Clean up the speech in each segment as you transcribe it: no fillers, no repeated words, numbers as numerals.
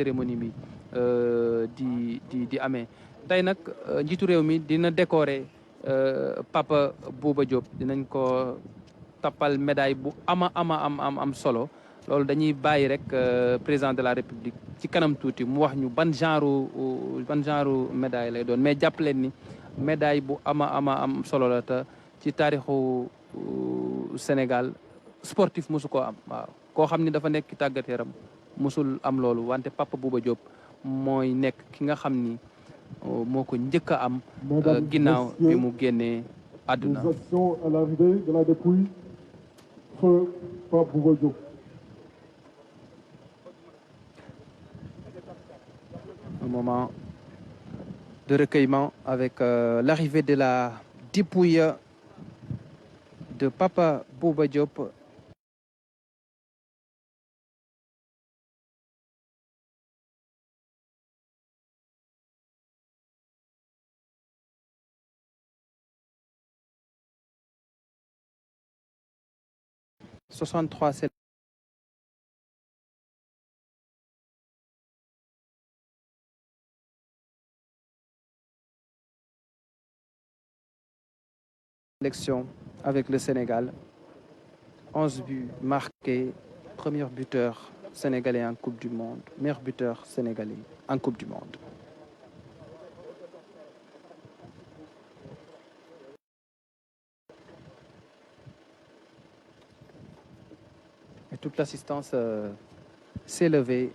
cérémonie bi di amee tey nag njiitu réew mi dina décorer Papa Bouba Diop dinañ ko tappal médaille bu am solo loolu dañuy bàyyi rek président de la république ci kanam tuuti mu wax ñu ban genre médaille lay doon mais jàpp leen ni médaille bu am solo la te ci taarixu Sénégal sportif mosu koo am waaw koo xam ni dafa nekk ci tàggat yaram mosul am loolu wante Papa Bouba Diop mooy nekk ki nga xam ni moo ko njëkk a am ginnaaw bi mu génnee àdduna. À l'arrivée de la dépouille, feu Pape Bouba Diop. Un moment de recueillement avec l'arrivée de la dépouille de Papa Bouba Diop. « 63 sélections avec le Sénégal, 11 buts marqués, premier buteur sénégalais en Coupe du Monde, meilleur buteur sénégalais en Coupe du Monde. Et toute l'assistance s'est levée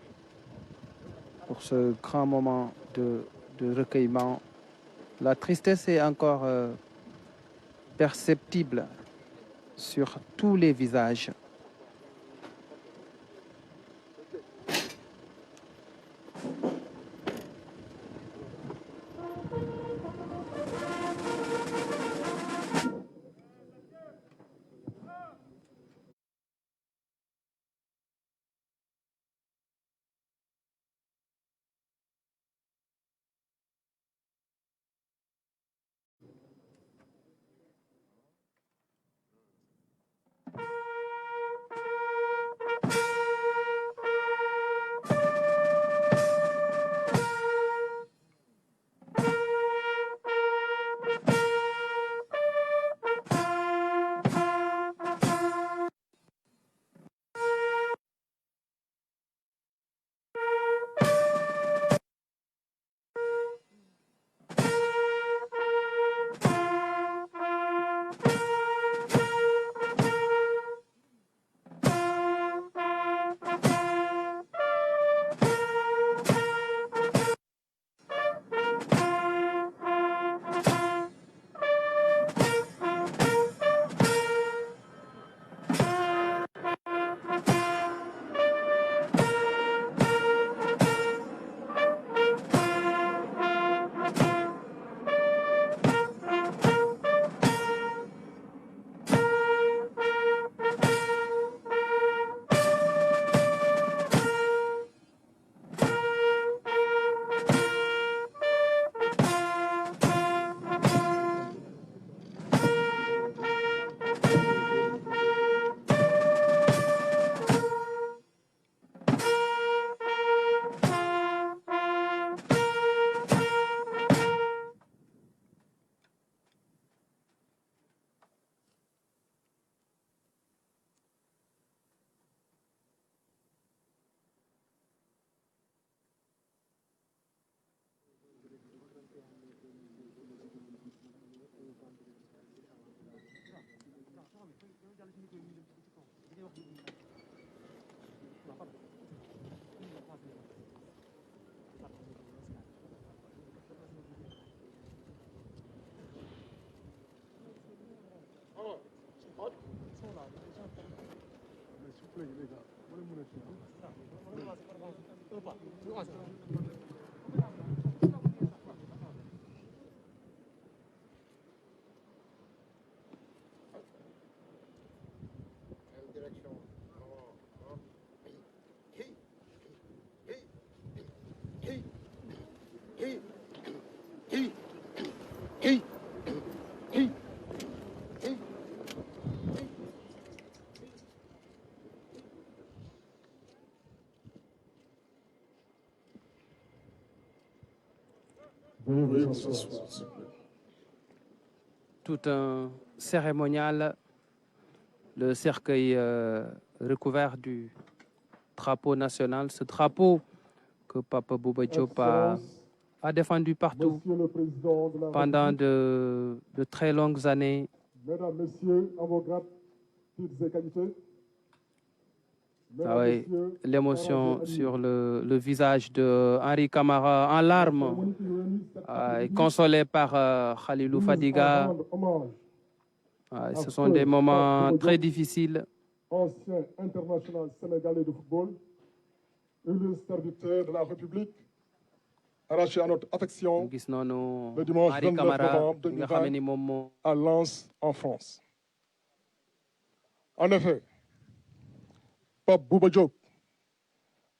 pour ce grand moment de recueillement. La tristesse est encore perceptible sur tous les visages. Veuillez vous asseoir, s'il vous plaît. Tout un cérémonial, le cercueil recouvert du drapeau national, ce drapeau que Papa Bouba Diop a défendu partout Monsieur le Président de la pendant République, de très longues années. Mesdames, Messieurs, à vos grades, titres et qualités. Ah oui, l'émotion sur le visage de Henri Camara en larmes, consolé par Khalilou Fadiga. Ce sont des moments très difficiles. Ancien international sénégalais de football, illustre serviteur de la République, arraché à notre affection le dimanche 29 novembre 2020 à Lens, en France. En effet, Pape Bouba Diop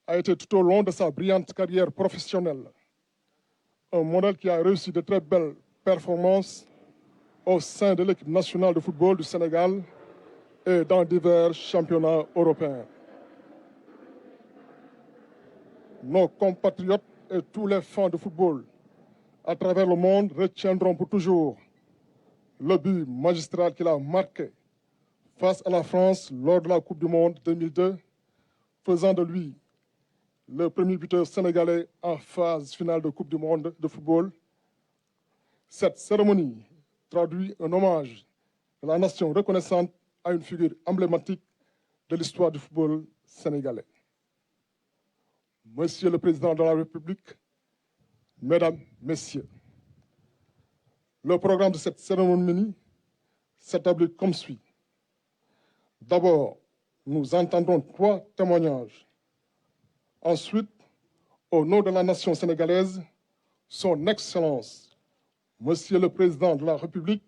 a été tout au long de sa brillante carrière professionnelle un modèle qui a réussi de très belles performances au sein de l'équipe nationale de football du Sénégal et dans divers championnats européens. Nos compatriotes et tous les fans de football à travers le monde retiendront pour toujours le but magistral qu'il a marqué face à la France lors de la Coupe du Monde 2002, faisant de lui le premier buteur sénégalais en phase finale de Coupe du Monde de football. Cette cérémonie traduit un hommage de la nation reconnaissante à une figure emblématique de l'histoire du football sénégalais. Monsieur le Président de la République, Mesdames, Messieurs, le programme de cette cérémonie s'établit comme suit. D'abord, nous entendrons 3 témoignages. Ensuite, au nom de la nation sénégalaise, Son Excellence, Monsieur le Président de la République,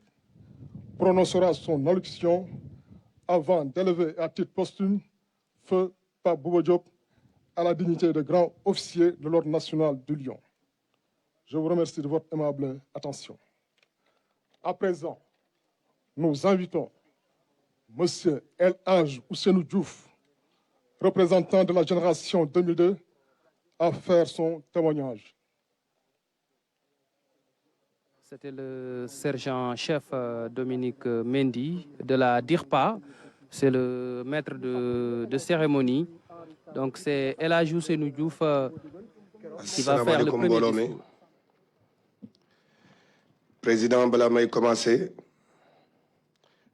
prononcera son allocution avant d'élever à titre posthume Feu Pape Bouba Diop à la dignité de grand officier de l'Ordre national du Lion. Je vous remercie de votre aimable attention. À présent, nous invitons Monsieur El Hadj Ousseynou Diouf, représentant de la génération 2002, à faire son témoignage. C'était le sergent-chef Dominique Mendy de la DIRPA. C'est le maître de cérémonie. Donc c'est El Hadj Ousseynou Diouf qui va faire le premier discours. Président, balaa may commencé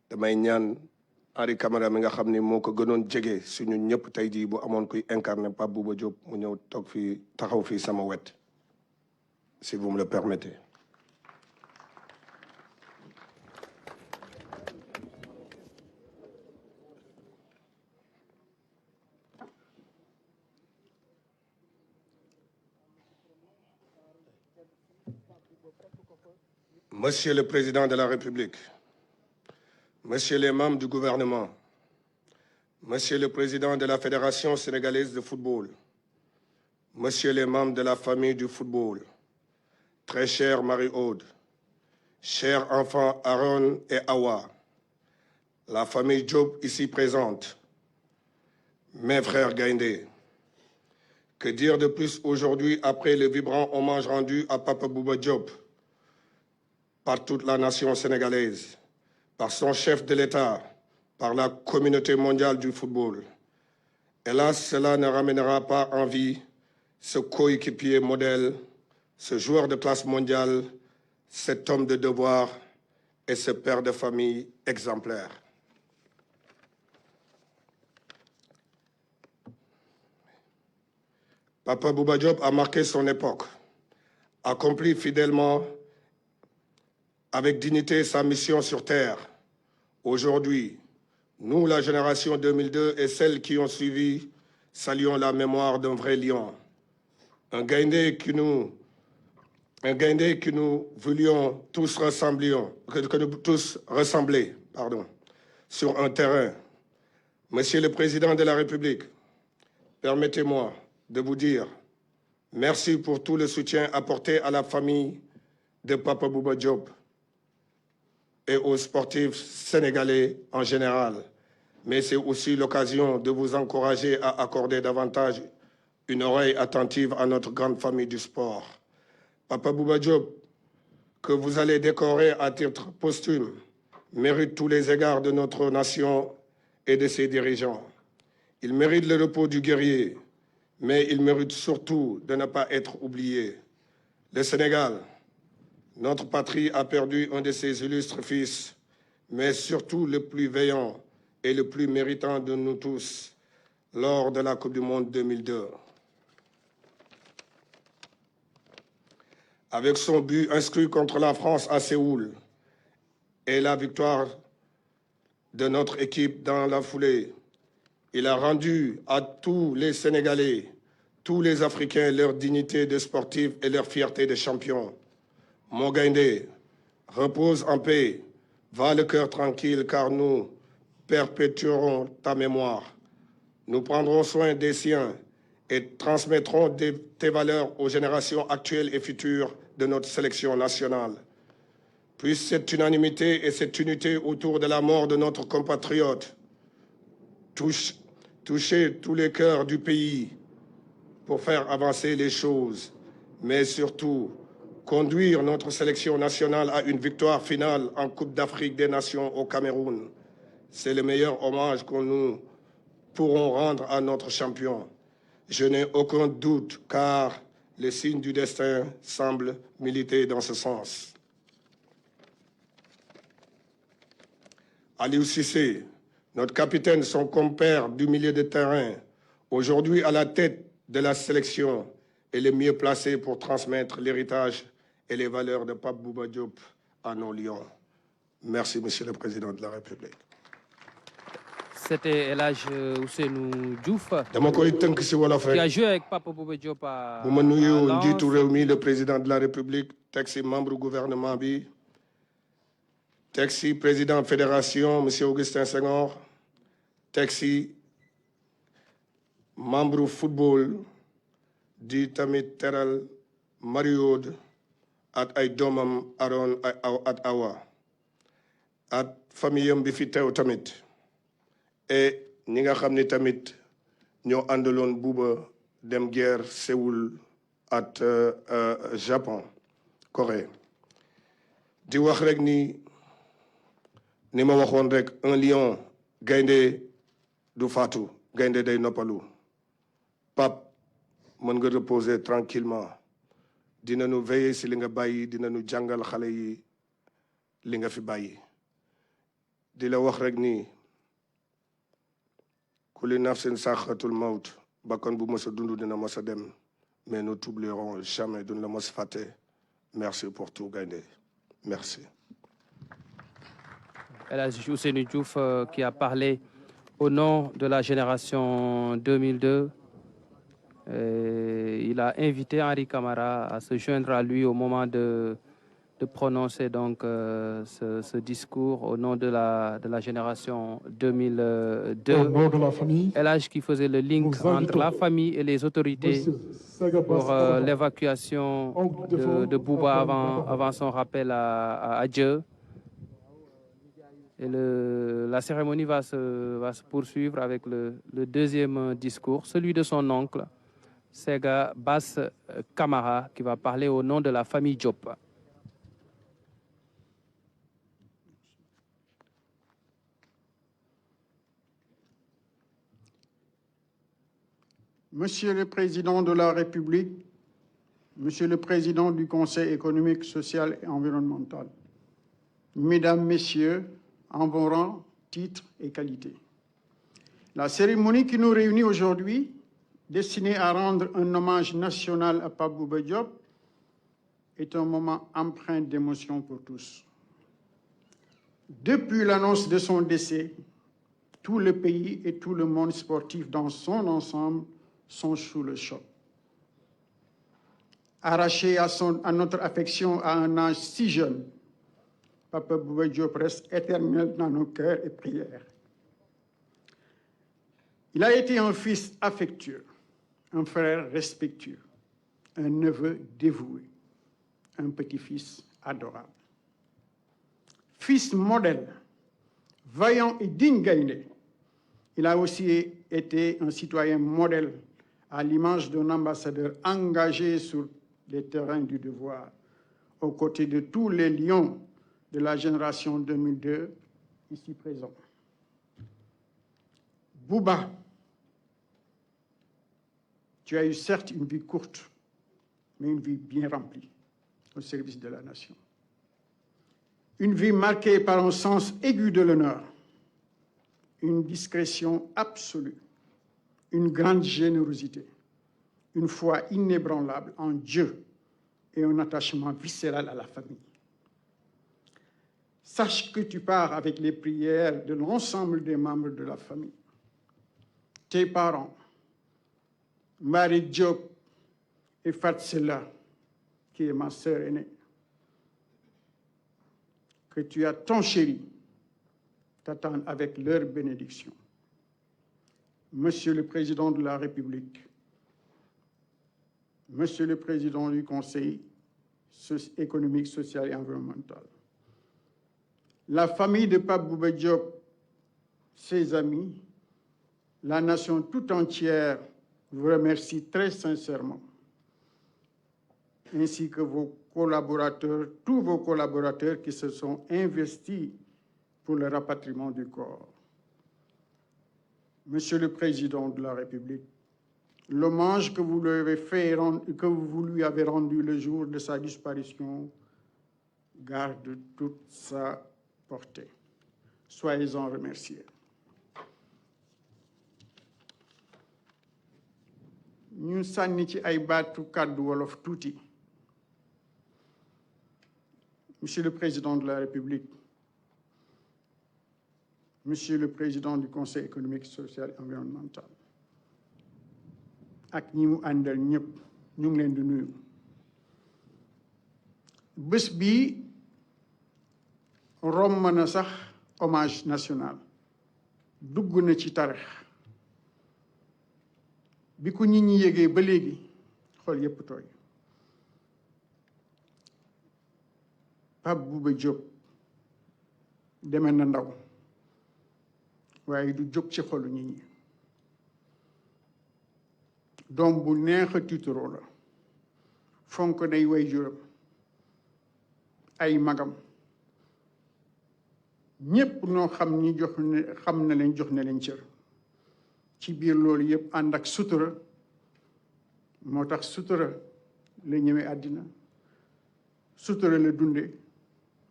damay ñaan Henri Camara mi nga xam ni moo ko gënoon jege suñu ñëpp tey jii bu amoon kuy incarné Pape Bouba Diop mu ñëw toog fii taxaw fii sama wet si vous me le permettez. Monsieur le Président de la République, Messieurs les membres du gouvernement, Monsieur le Président de la Fédération sénégalaise de football, Messieurs les membres de la famille du football, très chère Marie-Aude, chers enfants Aaron et Awa, la famille Diop ici présente, mes frères Gaïndé, que dire de plus aujourd'hui après le vibrant hommage rendu à Papa Bouba Diop par toute la nation sénégalaise, par son chef de l'État, par la communauté mondiale du football. Hélas, cela ne ramènera pas en vie ce coéquipier modèle, ce joueur de classe mondiale, cet homme de devoir et ce père de famille exemplaire. Papa Bouba Diop a marqué son époque, accompli fidèlement avec dignité sa mission sur Terre. Aujourd'hui, nous, la génération 2002 et celles qui ont suivi, saluons la mémoire d'un vrai lion. Un Gaïndé que nous voulions tous ressembler, sur un terrain. Monsieur le Président de la République, permettez-moi de vous dire merci pour tout le soutien apporté à la famille de Papa Bouba Diop et aux sportifs sénégalais en général. Mais c'est aussi l'occasion de vous encourager à accorder davantage une oreille attentive à notre grande famille du sport. Papa Bouba Diop, que vous allez décorer à titre posthume, mérite tous les égards de notre nation et de ses dirigeants. Il mérite le repos du guerrier, mais il mérite surtout de ne pas être oublié. Le Sénégal, notre patrie, a perdu un de ses illustres fils, mais surtout le plus vaillant et le plus méritant de nous tous lors de la Coupe du Monde 2002. Avec son but inscrit contre la France à Séoul et la victoire de notre équipe dans la foulée, il a rendu à tous les Sénégalais, tous les Africains leur dignité de sportifs et leur fierté de champions. Mon Gaïndé, repose en paix, va le cœur tranquille car nous perpétuerons ta mémoire. Nous prendrons soin des siens et transmettrons tes valeurs aux générations actuelles et futures de notre sélection nationale. Puisse cette unanimité et cette unité autour de la mort de notre compatriote toucher tous les cœurs du pays pour faire avancer les choses, mais surtout conduire notre sélection nationale à une victoire finale en Coupe d'Afrique des Nations au Cameroun. C'est le meilleur hommage que nous pourrons rendre à notre champion. Je n'ai aucun doute car les signes du destin semblent militer dans ce sens. Aliou Cissé, notre capitaine, son compère du milieu de terrain, aujourd'hui à la tête de la sélection, est le mieux placé pour transmettre l'héritage et les valeurs de Pape Bouba Diop à nos lions. Merci, Monsieur le Président de la République. C'était El Hadj Ousseynou Diouf qui a joué avec Papa Bouba Diop à Lens. Le président de la République, texte membre du gouvernement, texte président de la Fédération, M. Augustin Senghor, texte membre du football, di tamit teral Mario at ay domam Aaron at Awa at famille bi fi teew tamit et ñi nga xam ne tamit ñoo àndaloon Bouba dem guerre Séoul at Japon Corée di wax rek ni ma waxoon rek un lion gaynde du faatu gaynde day noppalu Pape mën nga reposer tranquillement dinañu veiller si li nga bàyyi dinañu jàngal xale yi li nga fi bàyyi di la wax rek ni kulli nafsin saxatul mawt bakkan bu mës a dund dina mës a dem mais nous t'oublierons jamais duñ la mës fàtte merci pour tout gaynde merci. El Hadj Ousseynou Diouf qui a parlé au nom de la génération 2002. Il a invité Henri Camara à se joindre à lui au moment de prononcer donc ce discours au nom de la génération 2002. Au nom de la famille, El Hadj qui faisait le link entre la famille et les autorités pour l'évacuation de Bouba avant son rappel à Dieu. Et la cérémonie va se poursuivre avec le deuxième discours, celui de son oncle, Sega Bass Camara, qui va parler au nom de la famille Diop. Monsieur le Président de la République, Monsieur le Président du Conseil économique, social et environnemental, Mesdames, Messieurs, en vos rangs, titres et qualités. La cérémonie qui nous réunit aujourd'hui, destinée à rendre un hommage national à Pape Bouba Diop, est un moment empreint d'émotion pour tous. Depuis l'annonce de son décès, tout le pays et tout le monde sportif dans son ensemble sont sous le choc. Arraché à notre affection à un âge si jeune, Papa Bouba Diop reste éternel dans nos cœurs et prières. Il a été un fils affectueux, un frère respectueux, un neveu dévoué, un petit-fils adorable. Fils modèle, vaillant et digne gaïndé, il a aussi été un citoyen modèle à l'image d'un ambassadeur engagé sur les terrains du devoir, aux côtés de tous les lions de la génération 2002 ici présents. Bouba, tu as eu certes une vie courte, mais une vie bien remplie au service de la nation. Une vie marquée par un sens aigu de l'honneur, une discrétion absolue, une grande générosité, une foi inébranlable en Dieu et un attachement viscéral à la famille. Sache que tu pars avec les prières de l'ensemble des membres de la famille. Tes parents, Marie Diop et Fatsela, qui est ma sœur aînée, que tu as ton chéri, t'attendent avec leur bénédiction. Monsieur le Président de la République, Monsieur le Président du Conseil économique, social et environnemental, la famille de Pape Bouba Diop, ses amis, la nation tout entière vous remercie très sincèrement, ainsi que vos collaborateurs, tous vos collaborateurs qui se sont investis pour le rapatriement du corps. Monsieur le Président de la République, l'hommage que vous lui avez rendu le jour de sa disparition garde toute sa portée. Soyez-en remerciés. ñu sànni ci ay baatu kàddu wolof tuuti. Monsieur le Président de la République, Monsieur le Président du Conseil économique, social et environnemental, ak ñi mu àndal ñëpp ñu ngi leen di nuyu. Bés bii romb na sax hommage national dugg na ci tarix bi ko nit ñi yégee ba léegi xol yépp tooy. Pape Bouba Diop deme na ndaw waaye du jóg ci xolu nit ñi. doom bu neex a tiitaroo la fonk nay waajuram ay magam ñépp noo xam ni xam na leen jox na leen cër ci biir loolu yépp ànd ak sutura moo tax sutura la ñëwee àddina sutura la dunde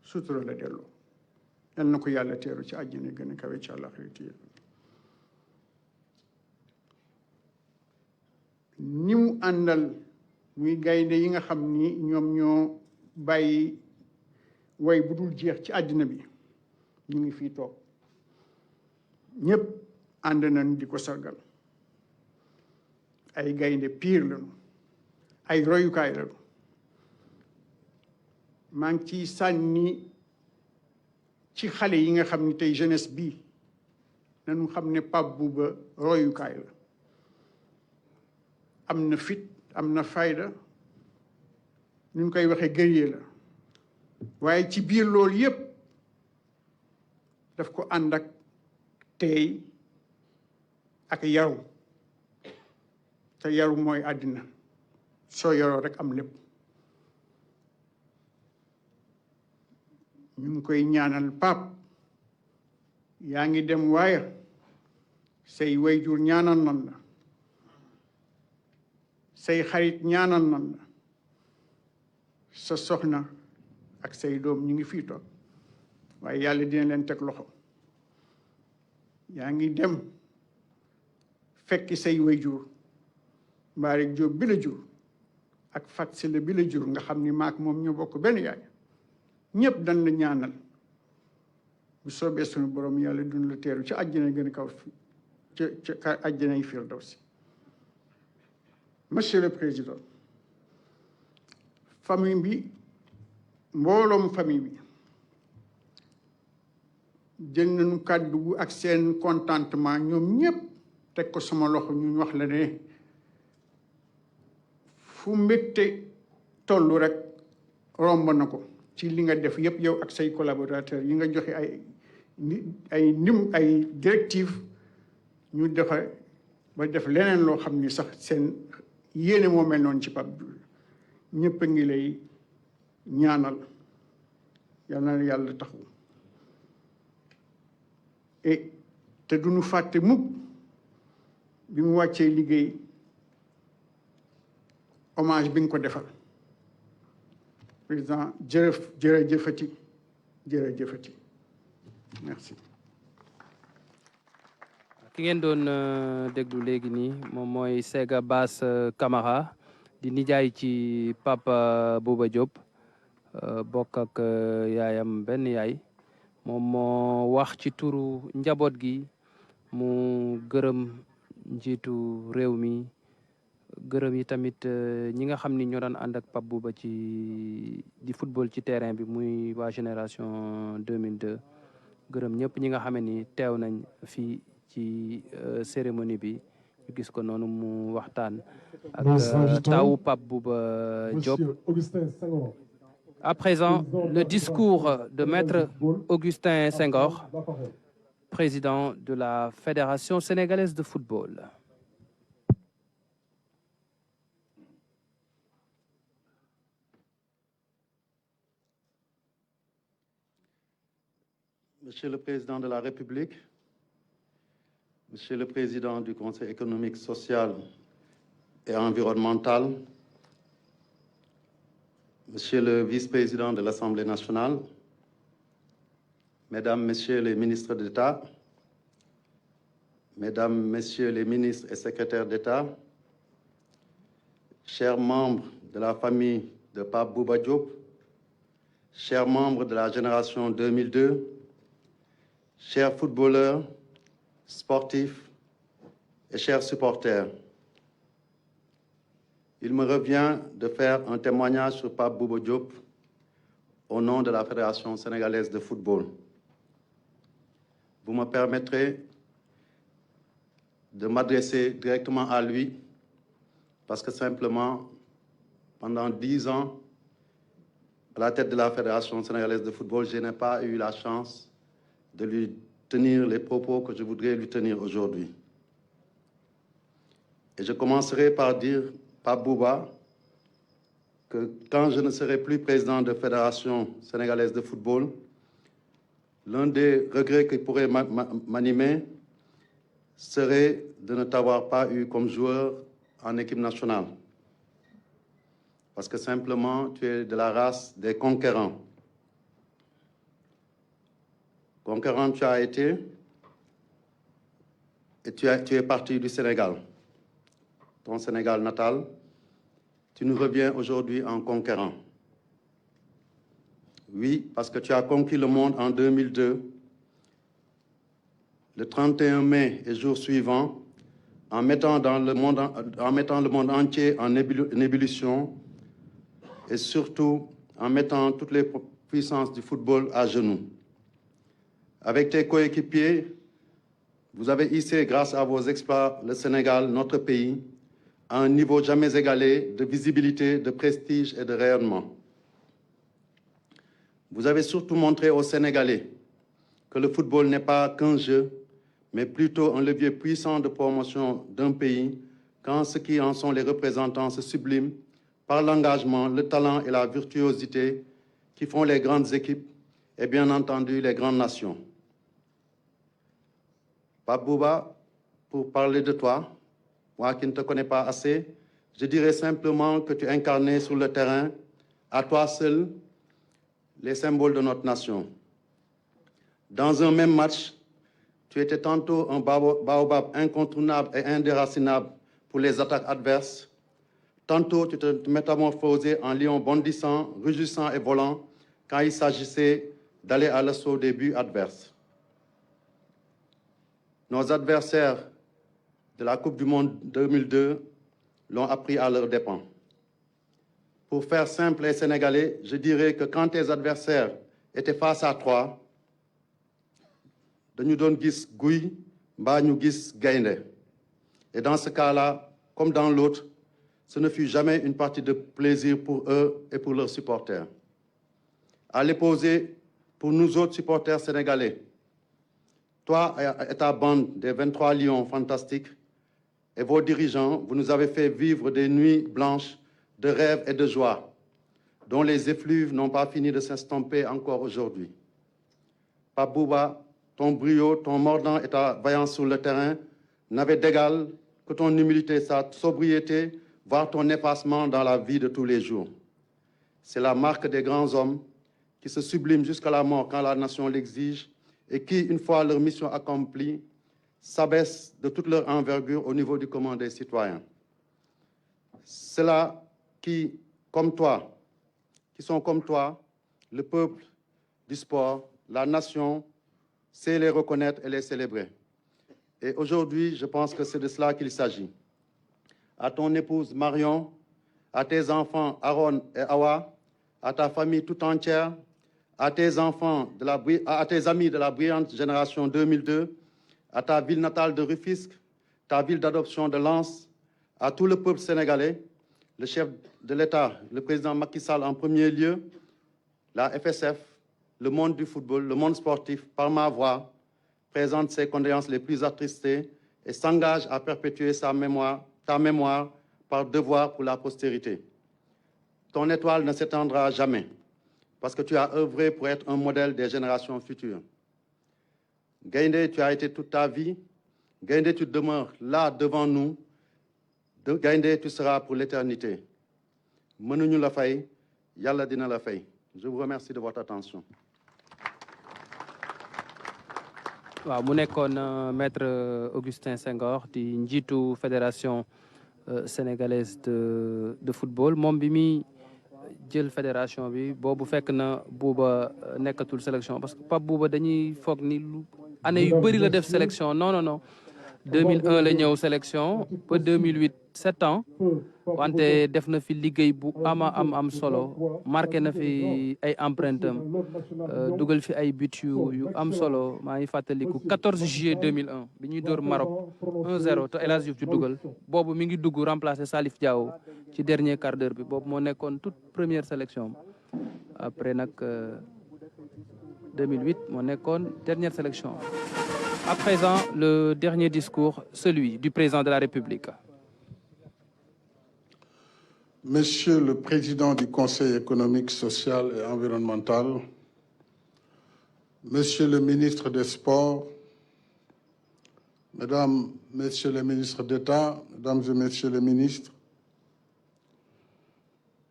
sutura la delloo yal na ko yàlla teeru ci àjjana gën a kawe ci àllaxira. ni mu àndal muy gaynde yi nga xam ni ñoom ñoo bàyyi way bu dul jeex ci àddina bi ñu ngi fii toog ñépp ànd nañ di ko sargal ay gaynde piir lañu ay royukaay lañu. maa ngi ciy sànni ci xale yi nga xam ni tey jeunesse bii nañu xam ne Pape Bouba royukaay la. am na fit am na fayda ñu koy waxee guerrier la waaye ci biir loolu yépp daf ko ànd ak teey ak yaru te yaru mooy àddina soo yaroo rek am lépp. ñu ngi koy ñaanal Pape yaa ngi dem waaye say wayjur ñaanal nan la say xarit ñaanal nan la sa soxna ak say doom ñu ngi fii toog waaye yàlla dina leen teg loxo. yaa ngi dem fekki say wayjur Mbaari Jóob bi la jur ak Fat Sile bi la jur nga xam ni maak moom ñoo bokk benn yaay ñëpp dañ la ñaanal bu soobee suñu borom yàlla dund la teeru ci àjjana gën a kaw ca àjjana yi firdawsi. Monsieur le Président, famille bi mbooloom famille bi jël nañu kàddu ak seen contentement ñoom ñëpp teg ko sama loxo ñu wax la ne fu mbégte tollu rek romb na ko ci li nga def yëpp yow ak say collaborateurs yi nga joxe ay directives ñu def leneen loo xam ni sax seen yéene moo mel noonu ci Pape Bouba ñëpp a ngi lay ñaanal yal na yàlla taxaw et te duñu fàtte mukk bi mu wàccee liggéey hommage bi nga ko defal président jërëjëfati merci. ki ngeen doon déglu léegi nii moom mooy Sega Bass Camara di nijaay ci Papa Bouba Diop bokk ak yaayam benn yaay moom moo wax ci turu njaboot gi mu gërëm njiitu réew mi gërëm yi tamit ñi nga xam ni ñoo daan ànd ak Pape Bouba di football ci terrain bi muy waa génération 2002 gërëm ñëpp ñi nga xam ni teew nañ fii ci cérémonie bi ñu gis ko noonu mu waxtaan ak tawu Pape Bouba Diop. À présent, le discours de Maître Augustin Senghor, président de la Fédération sénégalaise de football. Monsieur le Président de la République, Monsieur le Président du Conseil économique, social et environnemental, Monsieur le Vice-président de l'Assemblée nationale, Mesdames, Messieurs les ministres d'État, Mesdames, Messieurs les ministres et secrétaires d'État, chers membres de la famille de Pape Bouba Diop, chers membres de la génération 2002, chers footballeurs, sportifs et chers supporters, il me revient de faire un témoignage sur Pape Bouba Diop au nom de la Fédération sénégalaise de football. Vous me permettrez de m'adresser directement à lui parce que simplement, pendant 10 ans, à la tête de la Fédération sénégalaise de football, je n'ai pas eu la chance de lui tenir les propos que je voudrais lui tenir aujourd'hui. Et je commencerai par dire, Pape Bouba, que quand je ne serai plus président de la Fédération sénégalaise de football, l'un des regrets qui pourrait m'animer serait de ne t'avoir pas eu comme joueur en équipe nationale. Parce que simplement, tu es de la race des conquérants. Conquérant, tu as été, et tu es parti du Sénégal, ton Sénégal natal. Tu nous reviens aujourd'hui en conquérant. Oui, parce que tu as conquis le monde en 2002, le 31 mai et jour suivant, en mettant le monde entier en ébullition et surtout en mettant toutes les puissances du football à genoux. Avec tes coéquipiers, vous avez hissé, grâce à vos exploits, le Sénégal, notre pays, à un niveau jamais égalé de visibilité, de prestige et de rayonnement. Vous avez surtout montré aux Sénégalais que le football n'est pas qu'un jeu, mais plutôt un levier puissant de promotion d'un pays, quand ceux qui en sont les représentants se subliment par l'engagement, le talent et la virtuosité qui font les grandes équipes et bien entendu les grandes nations. Pape Bouba, pour parler de toi, moi qui ne te connais pas assez, je dirais simplement que tu incarnais sur le terrain, à toi seul, les symboles de notre nation. Dans un même match, tu étais tantôt un baobab incontournable et indéracinable pour les attaques adverses, tantôt tu te métamorphosais en lion bondissant, rugissant et volant quand il s'agissait d'aller à l'assaut des buts adverses. Nos adversaires de la Coupe du Monde 2002 l'ont appris à leurs dépens. Pour faire simple et sénégalais, je dirais que quand tes adversaires étaient face à toi, dañu doon gis guy mbaa ñu gis gaynde. Et dans ce cas-là, comme dans l'autre, ce ne fut jamais une partie de plaisir pour eux et pour leurs supporters. À l'opposé, pour nous autres supporters sénégalais, toi et ta bande des 23 lions fantastiques et vos dirigeants, vous nous avez fait vivre des nuits blanches de rêve et de joie, dont les effluves n'ont pas fini de s'estomper encore aujourd'hui. Pape Bouba, ton brio, ton mordant et ta vaillance sur le terrain n'avaient d'égal que ton humilité, sa sobriété, voire ton effacement dans la vie de tous les jours. C'est la marque des grands hommes qui se subliment jusqu'à la mort quand la nation l'exige et qui, une fois leur mission accomplie, s'abaissent de toute leur envergure au niveau du commun des citoyens. Ceux-là qui sont comme toi, le peuple du sport, la nation, sait les reconnaître et les célébrer. Et aujourd'hui, je pense que c'est de cela qu'il s'agit. À ton épouse Marion, à tes enfants Aaron et Awa, à ta famille tout entière, à tes amis de la brillante génération 2002, à ta ville natale de Rufisque, ta ville d'adoption de Lens, à tout le peuple sénégalais, le chef de l'État, le président Macky Sall en premier lieu, la FSF, le monde du football, le monde sportif, par ma voix, présente ses condoléances les plus attristées et s'engage à perpétuer ta mémoire par devoir pour la postérité. Ton étoile ne s'éteindra jamais parce que tu as œuvré pour être un modèle des générations futures. Gaïndé, tu as été toute ta vie. Gaïndé, tu demeures là devant nous. Gaïndé, tu seras pour l'éternité. Mënuñu la fay, Yàlla dina la fay. Je vous remercie de votre attention. waaw mu nekkoon maître Augustin Senghor di njiitu fédération sénégalaise de football moom bi muy jël fédération bi boobu fekk na Bouba nekkatul sélection parce que Pape Bouba dañuy foog ni lu année yu bëri la def sélection non 2001 la ñëw sélection ba 2008 7 ans wante def na fi liggéey bu am solo marqué na fi ay empreinte am dugal fi ay but yu am solo maa ngi fàttaliku 14 juillet 2001 bi ñuy dóor Maroc 1-0 te El Hadji Diouf ci dugal boobu mi ngi dugg remplacer Salif Diao ci dernier quart d'heure bi boobu moo nekkoon toute première sélection après nag 2008 moo nekkoon dernière sélection. À présent, le dernier discours, celui du président de la République. Monsieur le Président du Conseil économique, social et environnemental, Monsieur le ministre des Sports, Mesdames, Messieurs les ministres d'État, Mesdames et Messieurs les ministres,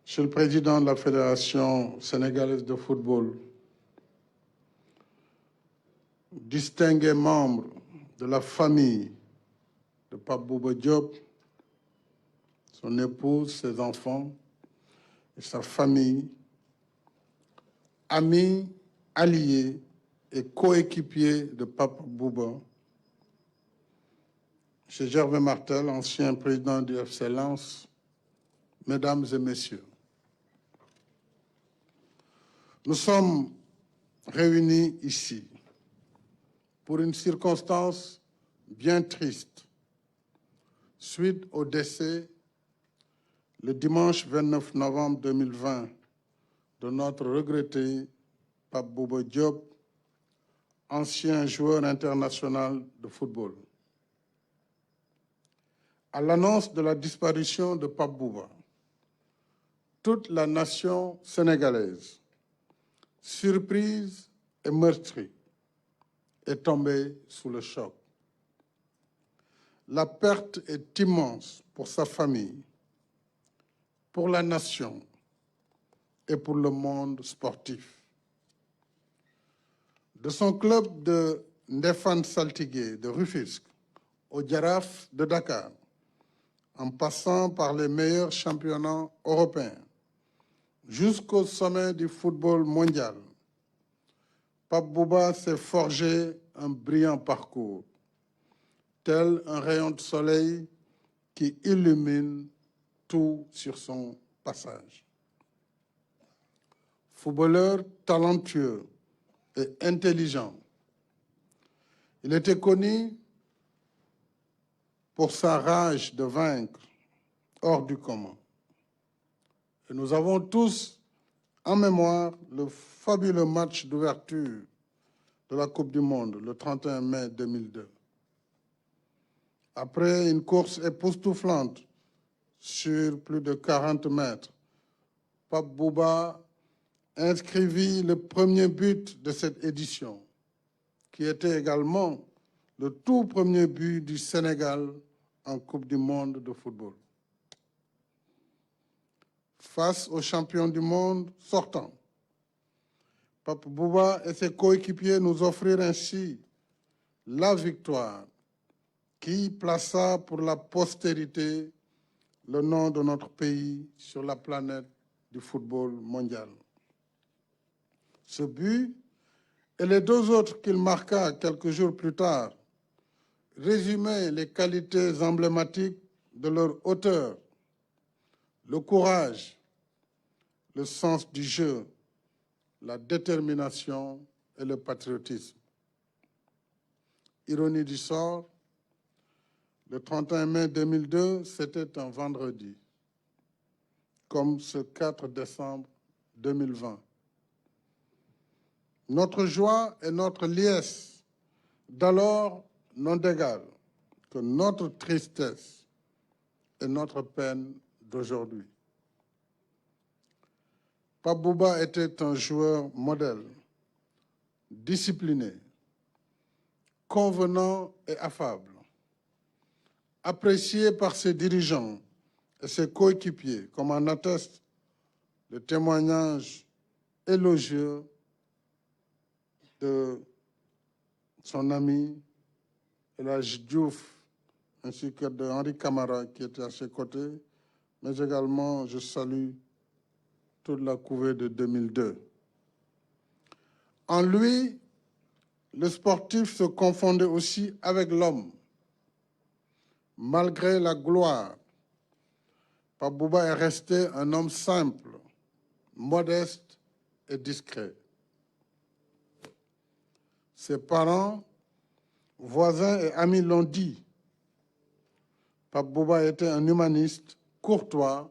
Monsieur le Président de la Fédération sénégalaise de football, distingués membres de la famille de Pape Bouba Diop, son épouse, ses enfants et sa famille, amis, alliés et coéquipiers de Pape Bouba, M. Gervais Martel, ancien président du FC Lens, Mesdames et Messieurs, nous sommes réunis ici pour une circonstance bien triste, suite au décès, le dimanche 29 novembre 2020, de notre regretté Pape Bouba Diop, ancien joueur international de football. À l'annonce de la disparition de Pape Bouba, toute la nation sénégalaise, surprise et meurtrie, est tombé sous le choc. La perte est immense pour sa famille, pour la nation et pour le monde sportif. De son club de Ndefane Saltigué de Rufisque au Jaraaf de Dakar, en passant par les meilleurs championnats européens, jusqu'au sommet du football mondial, Pape Bouba s'est forgé un brillant parcours, tel un rayon de soleil qui illumine tout sur son passage. Footballeur talentueux et intelligent, il était connu pour sa rage de vaincre hors du commun. Et nous avons tous en mémoire le fabuleux match d'ouverture de la Coupe du Monde, le 31 mai 2002. Après une course époustouflante sur plus de 40 mètres. Pape Bouba inscrivit le premier but de cette édition, qui était également le tout premier but du Sénégal en Coupe du monde de football. Face aux champions du monde sortants, Pape Bouba et ses coéquipiers nous offrirent ainsi la victoire qui plaça pour la postérité le nom de notre pays sur la planète du football mondial. Ce but et les deux autres qu'il marqua quelques jours plus tard résumaient les qualités emblématiques de leur auteur, le courage, le sens du jeu, la détermination et le patriotisme. Ironie du sort, le 31 mai 2002, c'était un vendredi, comme ce 4 décembre 2020. Notre joie et notre liesse d'alors n'ont d'égal que notre tristesse et notre peine d'aujourd'hui. Pape Bouba était un joueur modèle, discipliné, convenant et affable, apprécié par ses dirigeants et ses coéquipiers, comme en atteste le témoignage élogieux de son ami El Hadji Diouf, ainsi que de Henri Camara qui était à ses côtés, mais également je salue toute la couvée de 2002. En lui, le sportif se confondait aussi avec l'homme. Malgré la gloire, Pape Bouba est resté un homme simple, modeste et discret. Ses parents, voisins et amis l'ont dit. Pape Bouba était un humaniste, courtois,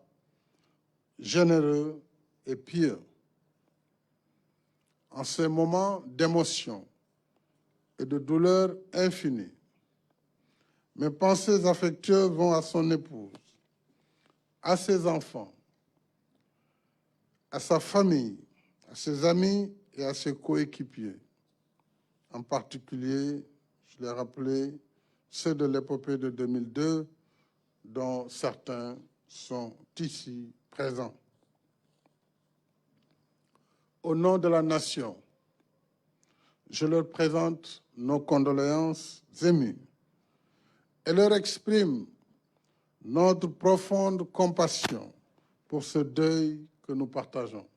généreux et pieux. En ces moments d'émotion et de douleur infinie, mes pensées affectueuses vont à son épouse, à ses enfants, à sa famille, à ses amis et à ses coéquipiers. En particulier, je l'ai rappelé, ceux de l'épopée de 2002, dont certains sont ici présents. Au nom de la nation, je leur présente nos condoléances émues et leur exprime notre profonde compassion pour ce deuil que nous partageons.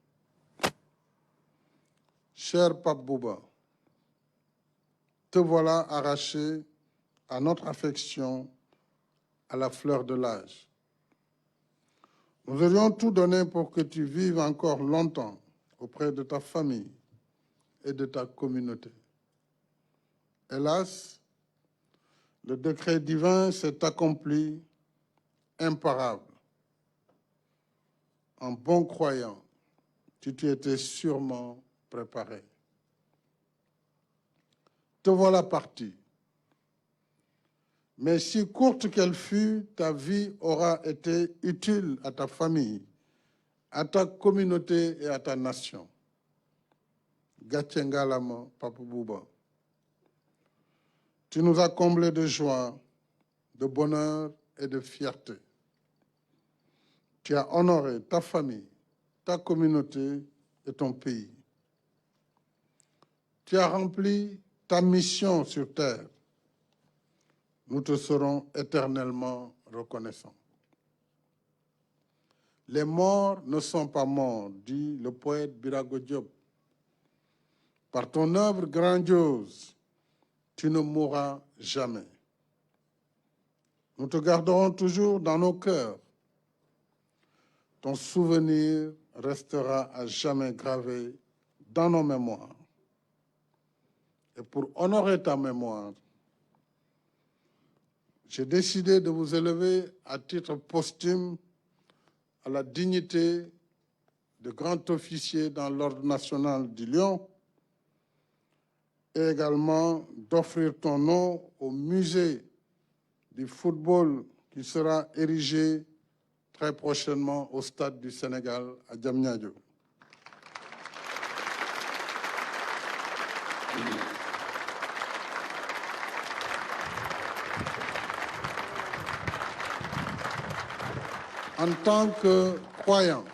Cher Pape Bouba, te voilà arraché à notre affection à la fleur de l'âge. Nous aurions tout donné pour que tu vives encore longtemps auprès de ta famille et de ta communauté. Hélas, le décret divin s'est accompli imparable. En bon croyant, tu t'y étais sûrement préparé. Te voilà parti. Mais si courte qu'elle fût, ta vie aura été utile à ta famille, à ta communauté et à ta nation. Gatche ngalama, Pape Bouba. Tu nous as comblés de joie, de bonheur et de fierté. Tu as honoré ta famille, ta communauté et ton pays. Tu as rempli ta mission sur terre. Nous te serons éternellement reconnaissants. Les morts ne sont pas morts, dit le poète Birago Diop. Par ton œuvre grandiose, tu ne mourras jamais. Nous te garderons toujours dans nos cœurs. Ton souvenir restera à jamais gravé dans nos mémoires. Et pour honorer ta mémoire, j'ai décidé de vous élever à titre posthume à la dignité de grand officier dans l'Ordre national du Lion et également d'offrir ton nom au musée du football qui sera érigé très prochainement au Stade du Sénégal à Diamniadio. En tant que croyants,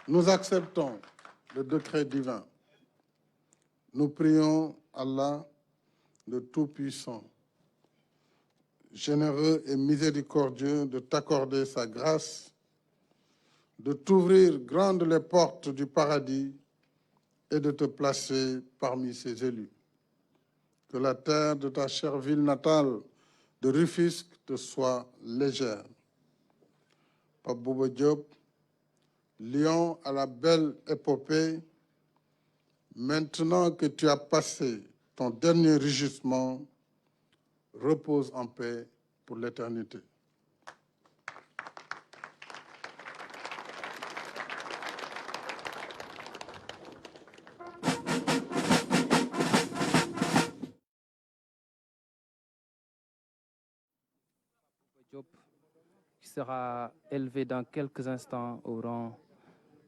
nous acceptons le décret divin. Nous prions Allah, le Tout-Puissant, généreux et miséricordieux, de t'accorder sa grâce, de t'ouvrir grandes les portes du paradis et de te placer parmi ses élus. Que la terre de ta chère ville natale de Rufisque te soit légère. Pape Bouba Diop, lion à la belle épopée, maintenant que tu as passé ton dernier rugissement, repose en paix pour l'éternité. Diop, qui sera élevé dans quelques instants au rang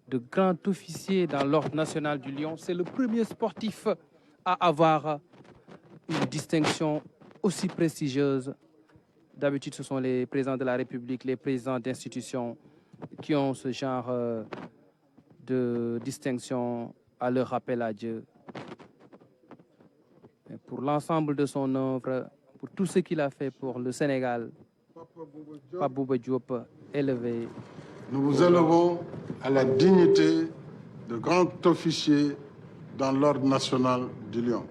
de grand officier dans l'Ordre national du Lion. C'est le premier sportif à avoir une distinction aussi prestigieuse. D'habitude, ce sont les présidents de la République, les présidents d'institutions qui ont ce genre de distinction à leur rappel à Dieu. Et pour l'ensemble de son œuvre, pour tout ce qu'il a fait pour le Sénégal, Pape Bouba Diop élevé. Nous vous élevons à la dignité de grand officier dans l'Ordre national du Lion.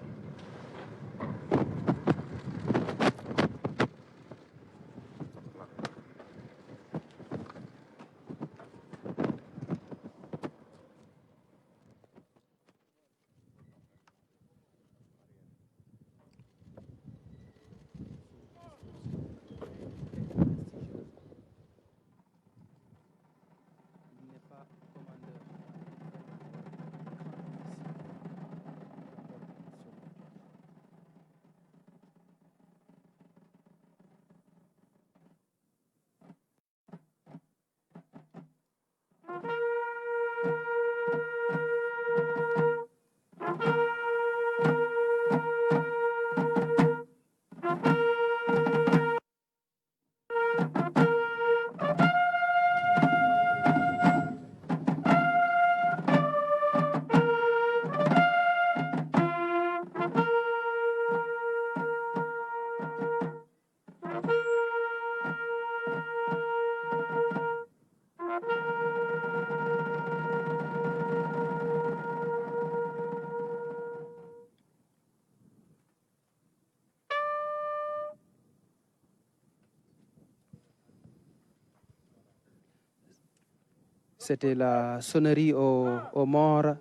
C'était la sonnerie aux morts.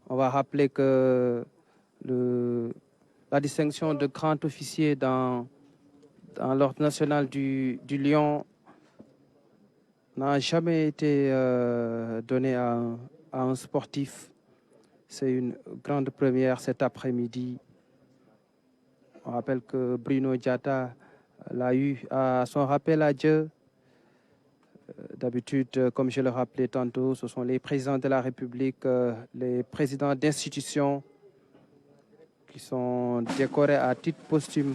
On va rappeler que la distinction de grand officier dans l'Ordre national du Lion n'a jamais été donnée à un sportif. C'est une grande première cet après-midi. On rappelle que Bruno Diatta l'a eu à son rappel à Dieu. D'habitude, comme je le rappelais tantôt, ce sont les présidents de la République, les présidents d'institutions qui sont décorés à titre posthume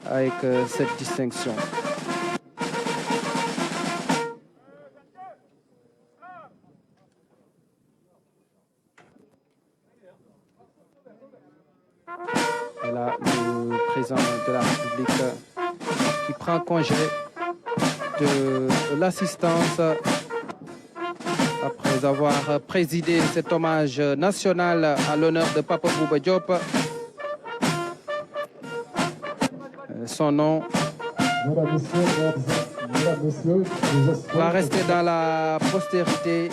avec cette distinction. Et là, le président de la République qui prend congé de l'assistance après avoir présidé cet hommage national à l'honneur de Papa Bouba Diop. Son nom va rester dans la postérité